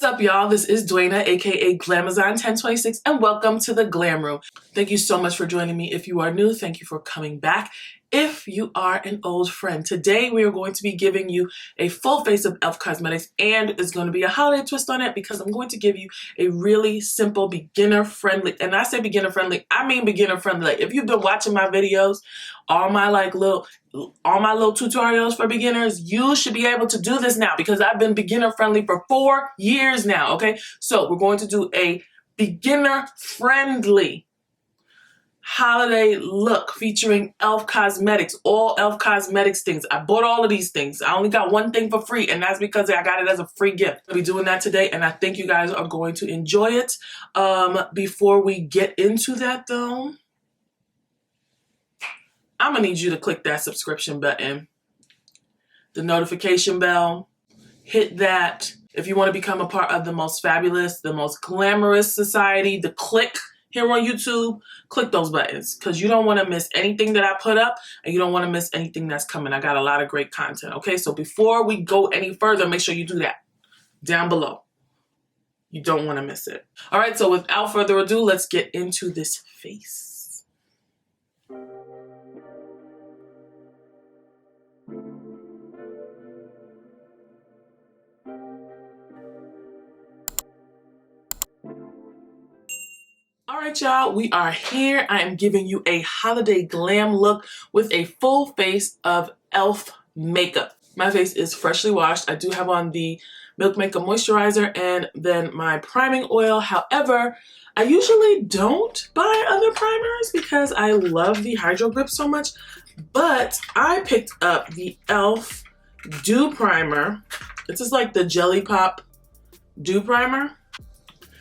What's up, y'all? This is Duana, aka Glamazon 1026, and welcome to the Glam Room. Thank you so much for joining me. If you are new, thank you for coming back. If you are an old friend, today we are going to be giving you a full face of e.l.f. Cosmetics, and it's going to be a holiday twist on it because I'm going to give you a really simple, beginner-friendly, and I say beginner-friendly, I mean beginner-friendly. Like, if you've been watching my videos, all my little tutorials for beginners, you should be able to do this now because I've been beginner-friendly for 4 years now, okay? So we're going to do a beginner-friendly holiday look featuring e.l.f. Cosmetics, all e.l.f. Cosmetics things. I bought all of these things. I only got one thing for free, and that's because I got it as a free gift. I'll be doing that today, and I think you guys are going to enjoy it. Before we get into that, though, I'm gonna need you to click that subscription button, the notification bell, hit that. If you want to become a part of the most fabulous, the most glamorous society, the click here on YouTube, click those buttons because you don't want to miss anything that I put up and you don't want to miss anything that's coming. I got a lot of great content, okay? So before we go any further, make sure you do that down below. You don't want to miss it. All right, so without further ado, let's get into this face. Alright, y'all, we are here. I am giving you a holiday glam look with a full face of e.l.f. makeup. My face is freshly washed. I do have on the Milk Makeup Moisturizer and then my priming oil. However, I usually don't buy other primers because I love the Hydro Grip so much, but I picked up the e.l.f. Dew Primer. This is like the Jelly Pop Dew Primer,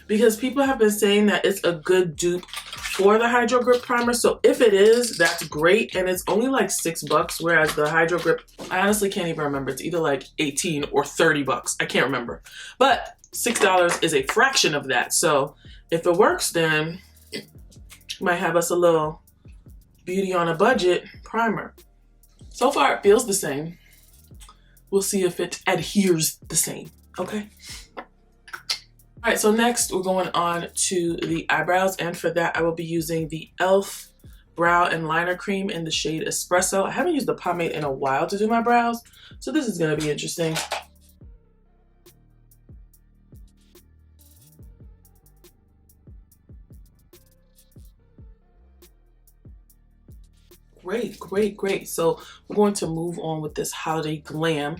because people have been saying that it's a good dupe for the Hydro Grip Primer. So if it is, that's great. And it's only like $6, whereas the Hydro Grip, I honestly can't even remember. It's either like 18 or 30 bucks. I can't remember. But $6 is a fraction of that. So if it works, then it might have us a little beauty on a budget primer. So far, it feels the same. We'll see if it adheres the same, okay? All right, so next we're going on to the eyebrows, and for that I will be using the e.l.f. Brow and Liner Cream in the shade Espresso. I haven't used the pomade in a while to do my brows, so this is gonna be interesting. Great. So we're going to move on with this holiday glam,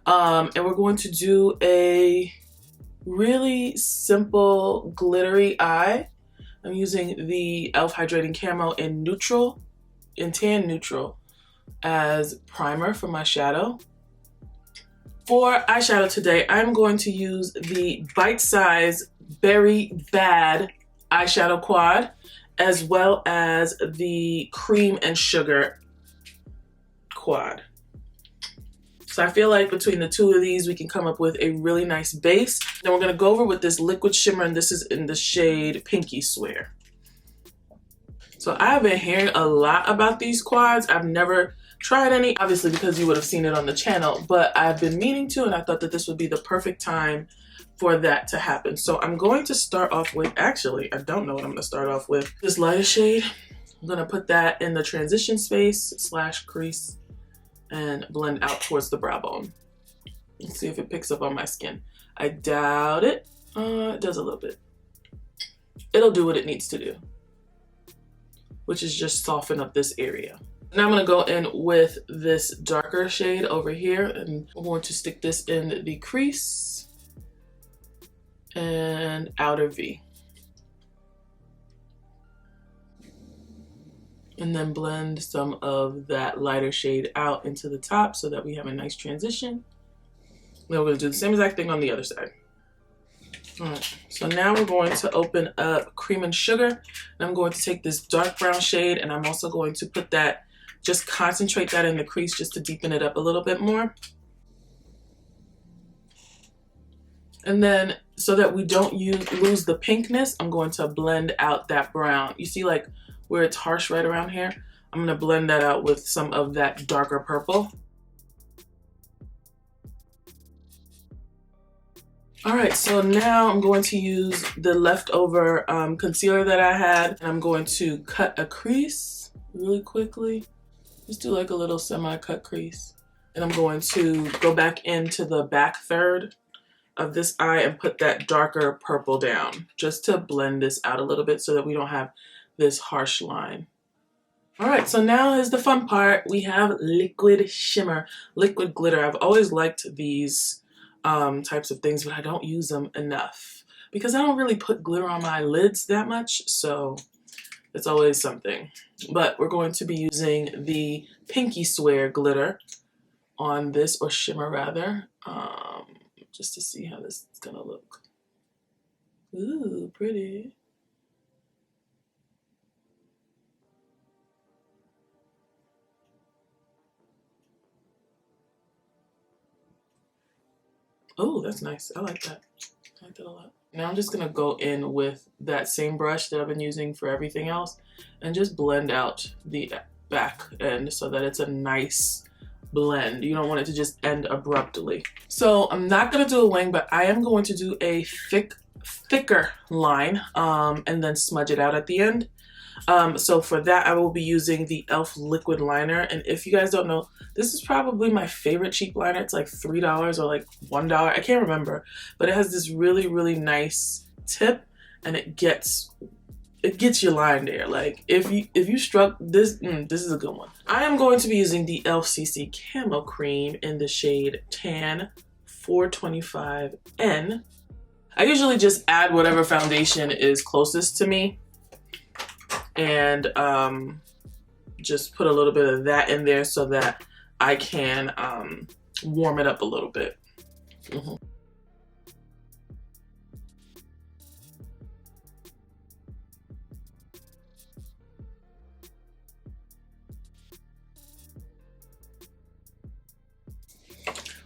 and we're going to do a really simple glittery eye. I'm using the e.l.f. Hydrating Camo in neutral, in tan neutral, as primer for my shadow. For eyeshadow today, I'm going to use the Bite Size Berry Bad eyeshadow quad, as well as the Cream and Sugar quad. So I feel like between the two of these, we can come up with a really nice base. Then we're gonna go over with this liquid shimmer, and this is in the shade Pinky Swear. So I've been hearing a lot about these quads. I've never tried any, obviously because you would have seen it on the channel, but I've been meaning to, and I thought that this would be the perfect time for that to happen. So I'm going to start off with, actually, I don't know what I'm gonna start off with. This lighter shade, I'm gonna put that in the transition space / crease and blend out towards the brow bone. Let's see if it picks up on my skin. I doubt it. It does a little bit. It'll do what it needs to do, which is just soften up this area. Now I'm gonna go in with this darker shade over here, and I'm going to stick this in the crease and outer V. And then blend some of that lighter shade out into the top so that we have a nice transition. Then we're gonna do the same exact thing on the other side. All right, so now we're going to open up Cream and Sugar. And I'm going to take this dark brown shade, and I'm also going to put that, just concentrate that in the crease just to deepen it up a little bit more. And then, so that we don't lose the pinkness, I'm going to blend out that brown. You see like where it's harsh right around here? I'm gonna blend that out with some of that darker purple. All right, so now I'm going to use the leftover concealer that I had. And I'm going to cut a crease really quickly. Just do like a little semi-cut crease. And I'm going to go back into the back third of this eye and put that darker purple down just to blend this out a little bit so that we don't have this harsh line. All right, so now is the fun part. We have liquid shimmer, liquid glitter. I've always liked these types of things, but I don't use them enough because I don't really put glitter on my lids that much, so it's always something. But we're going to be using the Pinky Swear glitter on this, or shimmer rather, just to see how this is gonna look. Ooh, pretty. Oh, that's nice. I like that. I like that a lot. Now I'm just gonna go in with that same brush that I've been using for everything else and just blend out the back end so that it's a nice blend. You don't want it to just end abruptly. So I'm not gonna do a wing, but I am going to do a thicker line and then smudge it out at the end. So for that, I will be using the e.l.f. liquid liner. And if you guys don't know, this is probably my favorite cheap liner. It's like $3 or like $1. I can't remember, but it has this really, really nice tip and it gets your line there. Like if you struck this, this is a good one. I am going to be using the e.l.f. CC Camo Cream in the shade Tan 425N. I usually just add whatever foundation is closest to me and just put a little bit of that in there so that I can warm it up a little bit.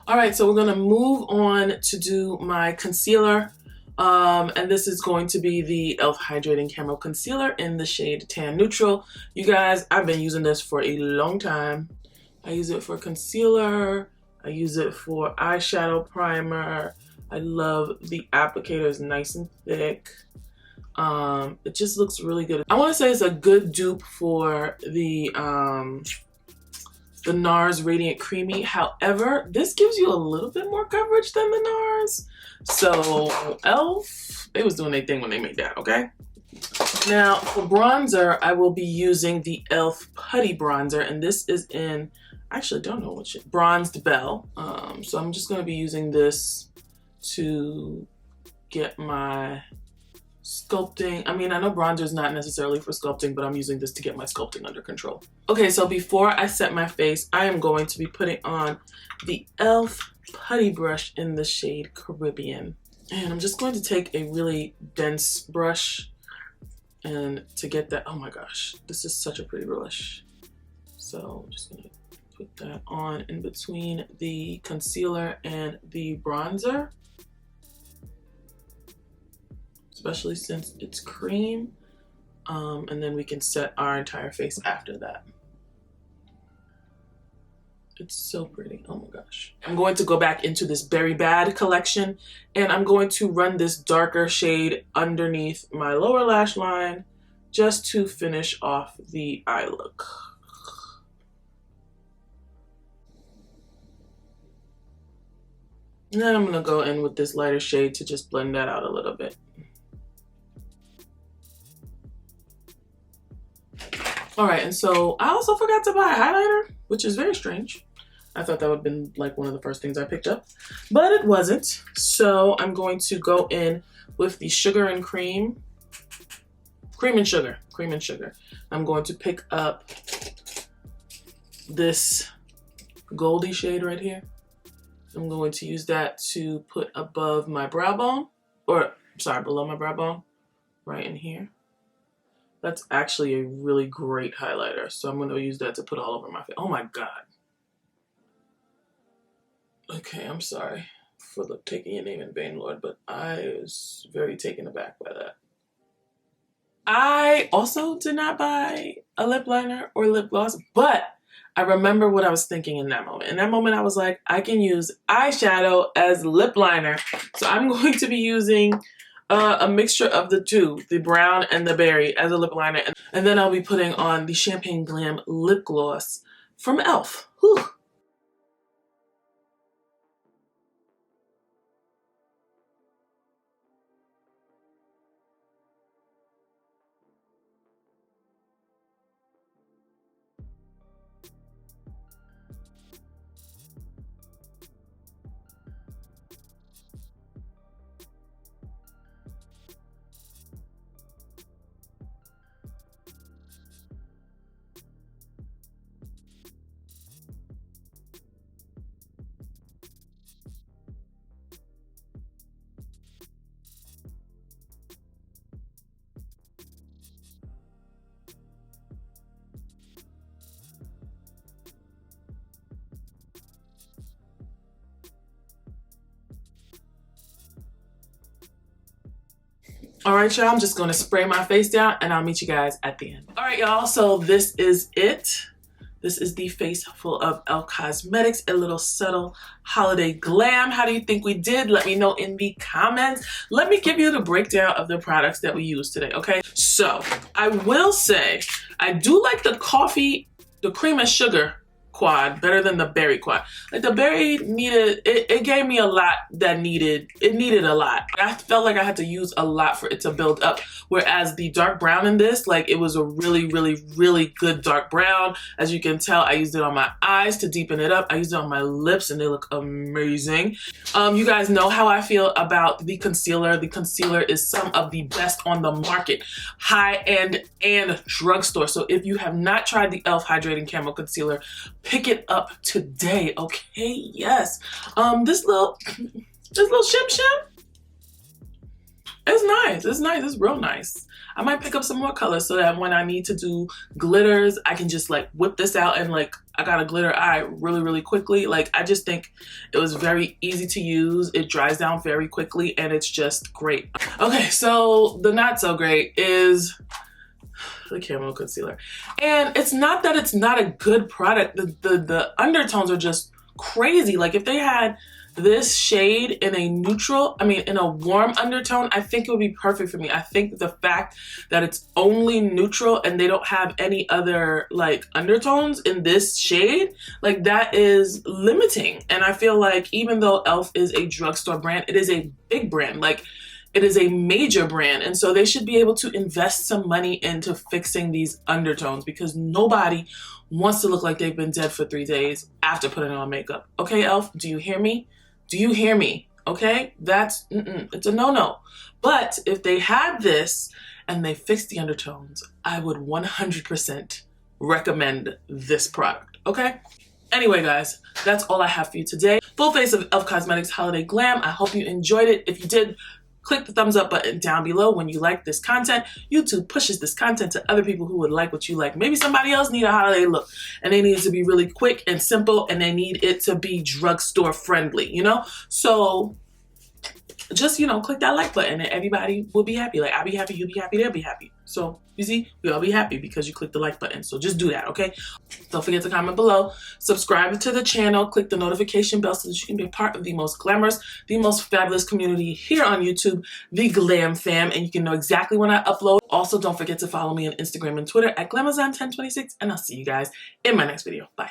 All right, so we're gonna move on to do my concealer. And this is going to be the e.l.f. Hydrating Camo Concealer in the shade Tan Neutral. You guys, I've been using this for a long time. I use it for concealer. I use it for eyeshadow primer. I love the applicator, it's nice and thick. It just looks really good. I want to say it's a good dupe for the NARS Radiant Creamy. However, this gives you a little bit more coverage than the NARS. So e.l.f., they was doing their thing when they made that, okay? Now for bronzer, I will be using the e.l.f. Putty Bronzer, and this is in, I actually don't know which, Bronzed Belle. So I'm just gonna be using this to get my sculpting. I mean, I know bronzer is not necessarily for sculpting, but I'm using this to get my sculpting under control. Okay, so before I set my face, I am going to be putting on the e.l.f. Putty Brush in the shade Caribbean. And I'm just going to take a really dense brush and to get that, oh my gosh, this is such a pretty brush. So I'm just gonna put that on in between the concealer and the bronzer. Especially since it's cream, and then we can set our entire face after that. It's so pretty, oh my gosh. I'm going to go back into this Berry Bad collection, and I'm going to run this darker shade underneath my lower lash line just to finish off the eye look. And then I'm gonna go in with this lighter shade to just blend that out a little bit. All right, and so I also forgot to buy a highlighter, which is very strange. I thought that would have been like one of the first things I picked up, but it wasn't. So I'm going to go in with the Sugar and Cream, Cream and Sugar. I'm going to pick up this Goldie shade right here. I'm going to use that to put above my brow bone, or sorry, below my brow bone, right in here. That's actually a really great highlighter, so I'm going to use that to put all over my face. Oh my god. Okay, I'm sorry for taking your name in vain, Lord, but I was very taken aback by that. I also did not buy a lip liner or lip gloss, but I remember what I was thinking in that moment. In that moment, I was like, I can use eyeshadow as lip liner. So I'm going to be using a mixture of the two, the brown and the berry, as a lip liner. And then I'll be putting on the Champagne Glam lip gloss from e.l.f. Whew. All right, y'all, I'm just gonna spray my face down and I'll meet you guys at the end. All right, y'all, so this is it. This is the face full of e.l.f. Cosmetics, a little subtle holiday glam. How do you think we did? Let me know in the comments. Let me give you the breakdown of the products that we used today, okay? So, I will say, I do like the coffee, the cream and sugar quad better than the berry quad. Like the berry needed, it gave me a lot that needed a lot. I felt like I had to use a lot for it to build up. Whereas the dark brown in this, like it was a really, really, really good dark brown. As you can tell, I used it on my eyes to deepen it up. I used it on my lips and they look amazing. You guys know how I feel about the concealer. The concealer is some of the best on the market. High-end and drugstore. So if you have not tried the e.l.f. Hydrating Camo Concealer, pick it up today, okay? Yes. This little shim shim, it's nice. It's nice. It's real nice. I might pick up some more colors so that when I need to do glitters, I can just like whip this out and like I got a glitter eye really, really quickly. Like I just think it was very easy to use. It dries down very quickly and it's just great. Okay, so the not so great is the camo concealer. And it's not that it's not a good product. The undertones are just crazy. Like if they had this shade in a neutral, I mean in a warm undertone, I think it would be perfect for me. I think the fact that it's only neutral and they don't have any other like undertones in this shade, like that is limiting. And I feel like even though e.l.f. is a drugstore brand, it is a big brand. Like it is a major brand, and so they should be able to invest some money into fixing these undertones because nobody wants to look like they've been dead for 3 days after putting on makeup. Okay, e.l.f., do you hear me? Do you hear me? Okay, that's, it's a no-no. But if they had this and they fixed the undertones, I would 100% recommend this product, okay? Anyway, guys, that's all I have for you today. Full face of e.l.f. Cosmetics Holiday Glam. I hope you enjoyed it. If you did, click the thumbs up button down below when you like this content. YouTube pushes this content to other people who would like what you like. Maybe somebody else need a holiday look and they need it to be really quick and simple and they need it to be drugstore friendly, you know? So just, you know, click that like button and everybody will be happy. Like I'll be happy, you'll be happy, they'll be happy. So you see, we all be happy because you click the like button. So just do that, okay? Don't forget to comment below, subscribe to the channel, click the notification bell so that you can be a part of the most glamorous, the most fabulous community here on YouTube, the Glam Fam, and you can know exactly when I upload. Also, don't forget to follow me on Instagram and Twitter at Glamazon1026, and I'll see you guys in my next video. Bye.